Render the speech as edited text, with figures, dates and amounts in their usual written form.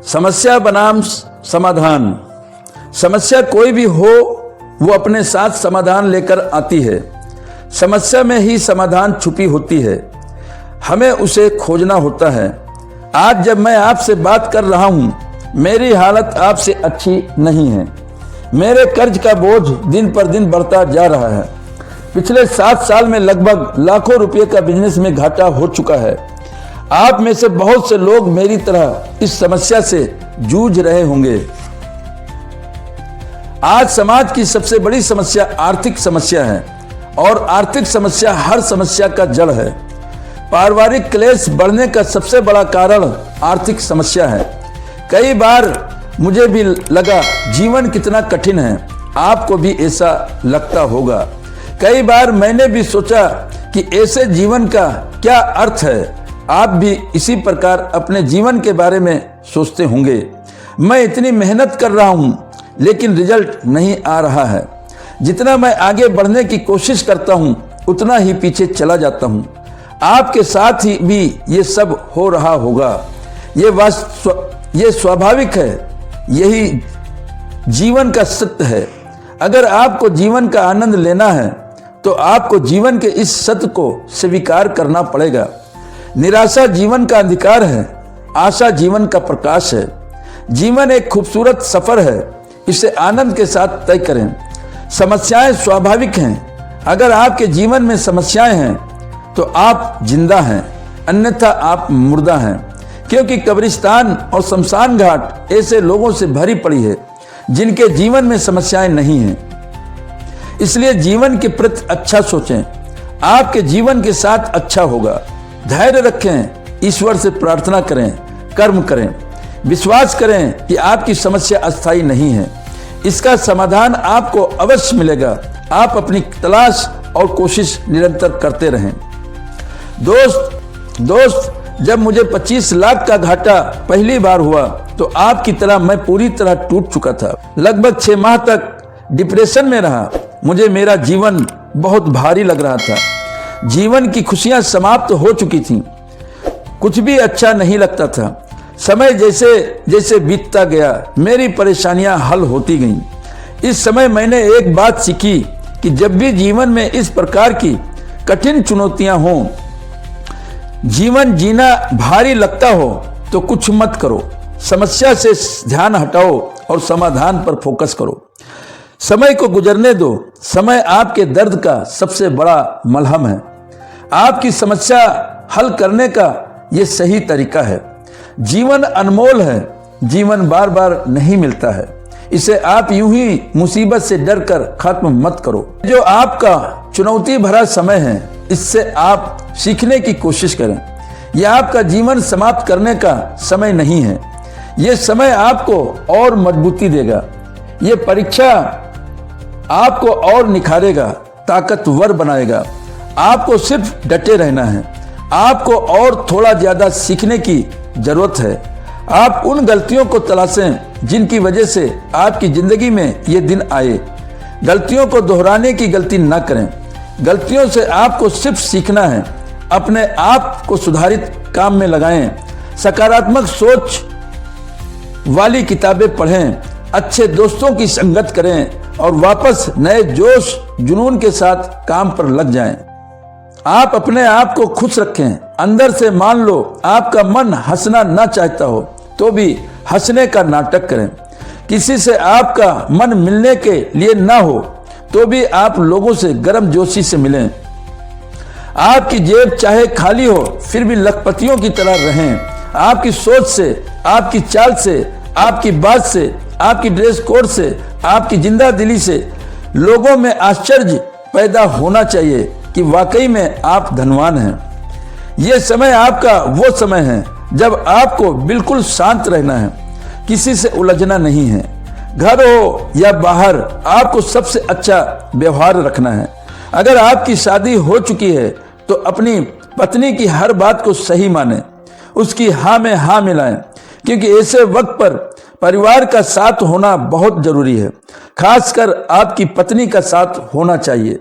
समस्या बनाम समाधान। समस्या कोई भी हो वो अपने साथ समाधान लेकर आती है। समस्या में ही समाधान छुपी होती है, हमें उसे खोजना होता है। आज जब मैं आपसे बात कर रहा हूं, मेरी हालत आपसे अच्छी नहीं है। मेरे कर्ज का बोझ दिन पर दिन बढ़ता जा रहा है। पिछले 7 साल में लगभग लाखों रुपए का बिजनेस में घाटा हो चुका है। आप में से बहुत से लोग मेरी तरह इस समस्या से जूझ रहे होंगे। आज समाज की सबसे बड़ी समस्या आर्थिक समस्या है और आर्थिक समस्या हर समस्या का जड़ है। पारिवारिक क्लेश बढ़ने का सबसे बड़ा कारण आर्थिक समस्या है। कई बार मुझे भी लगा जीवन कितना कठिन है, आपको भी ऐसा लगता होगा। कई बार मैंने भी सोचा कि ऐसे जीवन का क्या अर्थ है। आप भी इसी प्रकार अपने जीवन के बारे में सोचते होंगे। मैं इतनी मेहनत कर रहा हूं लेकिन रिजल्ट नहीं आ रहा है। जितना मैं आगे बढ़ने की कोशिश करता हूं उतना ही पीछे चला जाता हूं। आपके साथ ही भी ये सब हो रहा होगा। ये स्वाभाविक है, यही जीवन का सत्य है। अगर आपको जीवन का आनंद लेना है तो आपको जीवन के इस सत्य को स्वीकार करना पड़ेगा। निराशा जीवन का अंधकार है, आशा जीवन का प्रकाश है। जीवन एक खूबसूरत सफर है, इसे आनंद के साथ तय करें। समस्याएं स्वाभाविक हैं। अगर आपके जीवन में समस्याएं हैं तो आप जिंदा हैं, अन्यथा आप मुर्दा हैं। क्योंकि कब्रिस्तान और शमशान घाट ऐसे लोगों से भरी पड़ी है जिनके जीवन में समस्याएं नहीं हैं। इसलिए जीवन के प्रति अच्छा सोचें, आपके जीवन के साथ अच्छा होगा। धैर्य रखें, ईश्वर से प्रार्थना करें, कर्म करें, विश्वास करें कि आपकी समस्या अस्थायी नहीं है। इसका समाधान आपको अवश्य मिलेगा। आप अपनी तलाश और कोशिश निरंतर करते रहें। दोस्त, जब मुझे 25 लाख का घाटा पहली बार हुआ तो आपकी तरह मैं पूरी तरह टूट चुका था। लगभग 6 माह तक डिप्रेशन में रहा। मुझे मेरा जीवन बहुत भारी लग रहा था। जीवन की खुशियां समाप्त हो चुकी थीं। कुछ भी अच्छा नहीं लगता था। समय जैसे जैसे बीतता गया मेरी परेशानियां हल होती गईं। इस समय मैंने एक बात सीखी कि जब भी जीवन में इस प्रकार की कठिन चुनौतियां हों, जीवन जीना भारी लगता हो तो कुछ मत करो। समस्या से ध्यान हटाओ और समाधान पर फोकस करो। समय को गुजरने दो। समय आपके दर्द का सबसे बड़ा मलहम है। आपकी समस्या हल करने का यह सही तरीका है। जीवन अनमोल है, जीवन बार बार नहीं मिलता है। इसे आप यूं ही मुसीबत से डरकर खत्म मत करो। जो आपका चुनौती भरा समय है, इससे आप सीखने की कोशिश करें। यह आपका जीवन समाप्त करने का समय नहीं है। यह समय आपको और मजबूती देगा। यह परीक्षा आपको और निखारेगा, ताकतवर बनाएगा। आपको सिर्फ डटे रहना है। आपको और थोड़ा ज्यादा सीखने की जरूरत है। आप उन गलतियों को तलाशें जिनकी वजह से आपकी जिंदगी में ये दिन आए। गलतियों को दोहराने की गलती न करें। गलतियों से आपको सिर्फ सीखना है। अपने आप को सुधारित काम में लगाएं। सकारात्मक सोच वाली किताबें पढ़ें, अच्छे दोस्तों की संगत करें और वापस नए जोश जुनून के साथ काम पर लग जाएं। आप अपने आप को खुश रखें। अंदर से मान लो आपका मन हंसना ना चाहता हो तो भी हंसने का नाटक करें। किसी से आपका मन मिलने के लिए ना हो तो भी आप लोगों से गर्मजोशी से मिलें। आपकी जेब चाहे खाली हो फिर भी लखपतियों की तरह रहें। आपकी सोच से, आपकी चाल से, आपकी बात से, आपकी ड्रेस कोड से, आपकी जिंदा दिली से लोगों में आश्चर्य पैदा होना चाहिए कि वाकई में आप धनवान हैं। यह समय आपका वो समय है जब आपको बिल्कुल शांत रहना है, किसी से उलझना नहीं है। घर हो या बाहर, आपको सबसे अच्छा व्यवहार रखना है। अगर आपकी शादी हो चुकी है तो अपनी पत्नी की हर बात को सही माने, उसकी हाँ में हाँ मिलाएं, क्योंकि ऐसे वक्त पर परिवार का साथ होना बहुत जरूरी है। खासकर आपकी पत्नी का साथ होना चाहिए।